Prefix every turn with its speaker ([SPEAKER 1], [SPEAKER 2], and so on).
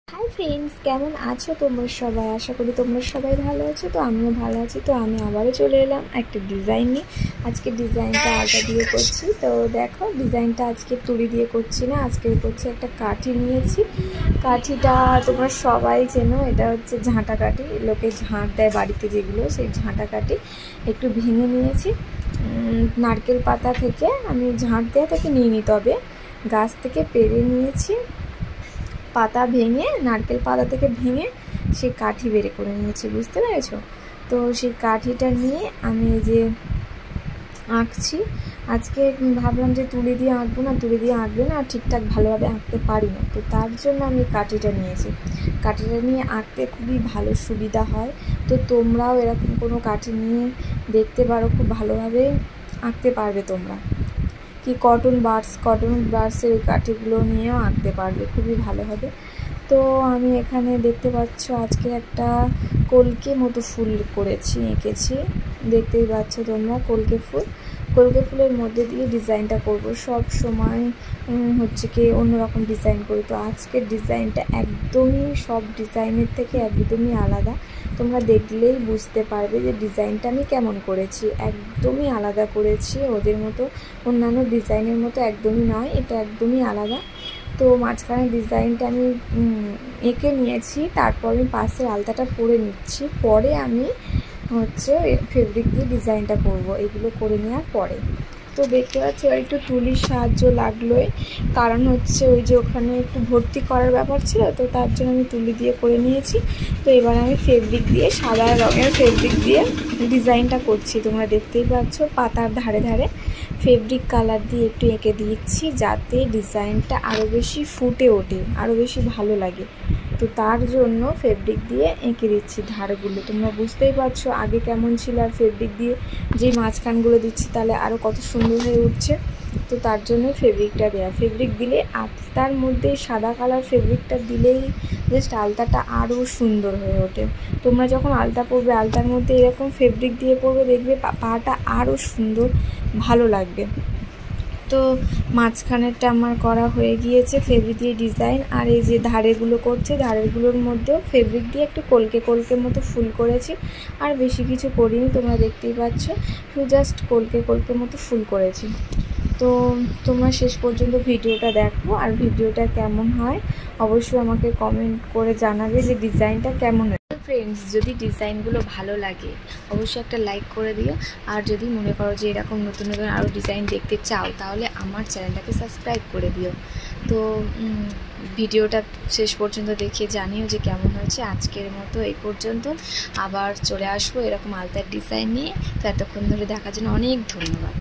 [SPEAKER 1] Hi friends केमन आछो तोमरा सबाई आशा करी तोमरा सबाई भालो आछो। तो आमिও भालो आछि। तो आमी आबारो चले एलाम एक डिजाइन निये। आजके डिजाइनटा आलता दिये करछि। तो देखो डिजाइनटा आजके तुड़ी दिये करछि ना, आजके करछि एकटा काठी नियेछि। काठिटा तोमरा सबाई चेनो, एटा हच्छे झाँटा काठी, लोके झाँट देय बाड़ीते जेगुलो सेई झाँटा काठी एकटु भेंगे नियेछि। नारकेल पाता थेके आमी झाँट देया थेके निये निते होबे, गाछ थेके पेड़े नियेछि। पाता भेंगे नारकेल पाता थेके भेंगे सेई काठी बेर करे नियेछि, बुझते पेरेछो। तो सेई काठिटा निये आमी एई जे आँकछि। आजके भाबलाम जे तुड़ी दिये आँकबो ना, तुड़ी दिये आँकले ना ठीकठाक भालोभाबे आँकते पारि ना, तो तार जोन्नो आमी काठिटा नियेछि। काठिटा निये आँकते खुबই भालो सुविधा हय। तो तोमराও एरकम कोनो काठी निये देखते पारो, खूब भालोभाबे आँकते पारबे तोमरा। कि कटन बार्ड्सेर ओई काठिगुलो निয়েও आँकते पारबे, খুবই ভালো হবে। তো আমি এখানে দেখতে পাচ্ছ আজকে একটা কলকে মতো ফুল করেছি, এঁকেছি, দেখতেই পাচ্ছ তোমরা কলকে ফুলের মধ্যে দিয়ে ডিজাইনটা করব। সব সময় হচ্ছে কি অন্যরকম ডিজাইন করি, তো আজকের ডিজাইনটা একদমই সব ডিজাইনের থেকে একদমই আলাদা। তোমরা দেখলেই বুঝতে পারবে যে ডিজাইনটা আমি কেমন করেছি, একদমই আলাদা করেছি। ওদের মতো অন্যান্য ডিজাইনের মতো একদমই নয়, এটা একদমই আলাদা। তো মাঝখানে ডিজাইনটা আমি এঁকে নিয়েছি, তারপর আমি পাশের আলতাটা পরে নিচ্ছি, পরে আমি হচ্ছে ফেব্রিক দিয়ে ডিজাইনটা করব এগুলো করে নেওয়ার পরে। তো দেখতে পাচ্ছ একটু তুলির সাহায্য লাগলোই, কারণ হচ্ছে ওই যে ওখানে একটু ভর্তি করার ব্যাপার ছিল, তো তার জন্য আমি তুলি দিয়ে করে নিয়েছি। তো এবার আমি ফেব্রিক দিয়ে সাদা রঙের ফেব্রিক দিয়ে ডিজাইনটা করছি। তোমরা দেখতেই পাচ্ছ পাতার ধারে ধারে ফেব্রিক কালার দিয়ে একটু এঁকে দিচ্ছি, যাতে ডিজাইনটা আরও বেশি ফুটে ওঠে, আরও বেশি ভালো লাগে। তো তার জন্য ফেব্রিক দিয়ে এঁকে দিচ্ছি ধারগুলো। তোমরা বুঝতেই পারছো আগে কেমন ছিল, আর ফেব্রিক দিয়ে যে মাঝখানগুলো দিচ্ছি তাহলে আরও কত সুন্দর হয়ে উঠছে। তো তার জন্য ফেব্রিকটা দেওয়া, ফেব্রিক দিলে আলতার মধ্যে সাদা কালার ফেব্রিকটা দিলেই জাস্ট আলতাটা আরও সুন্দর হয়ে ওঠে। তোমরা যখন আলতা পরবে, আলতার মধ্যে এরকম ফেব্রিক দিয়ে পরবে, দেখবে পাটা আরও সুন্দর ভালো লাগবে। তো মাঝখানেরটা আমার করা হয়ে গিয়েছে ফেব্রিক দিয়ে ডিজাইন, আর এই যে ধারেগুলো করছে, ধারেগুলোর মধ্যেও ফেব্রিক দিয়ে একটু কলকে মতো ফুল করেছি, আর বেশি কিছু করিনি। তোমরা দেখতেই পাচ্ছ শুধু জাস্ট কলকে মতো ফুল করেছি। তো তোমরা শেষ পর্যন্ত ভিডিওটা দেখো, আর ভিডিওটা কেমন হয় অবশ্যই আমাকে কমেন্ট করে জানাবে যে ডিজাইনটা কেমন হয়। ফ্রেন্ডস, যদি ডিজাইনগুলো ভালো লাগে অবশ্যই একটা লাইক করে দিও, আর যদি মনে করো যে এরকম নতুন নতুন আরও ডিজাইন দেখতে চাও তাহলে আমার চ্যানেলটাকে সাবস্ক্রাইব করে দিও। তো ভিডিওটা শেষ পর্যন্ত দেখে জানিও যে কেমন হয়েছে। আজকের মতো এই পর্যন্ত, আবার চলে আসবো এরকম আলতার ডিজাইন নিয়ে। তো এতক্ষণ ধরে দেখার জন্য অনেক ধন্যবাদ।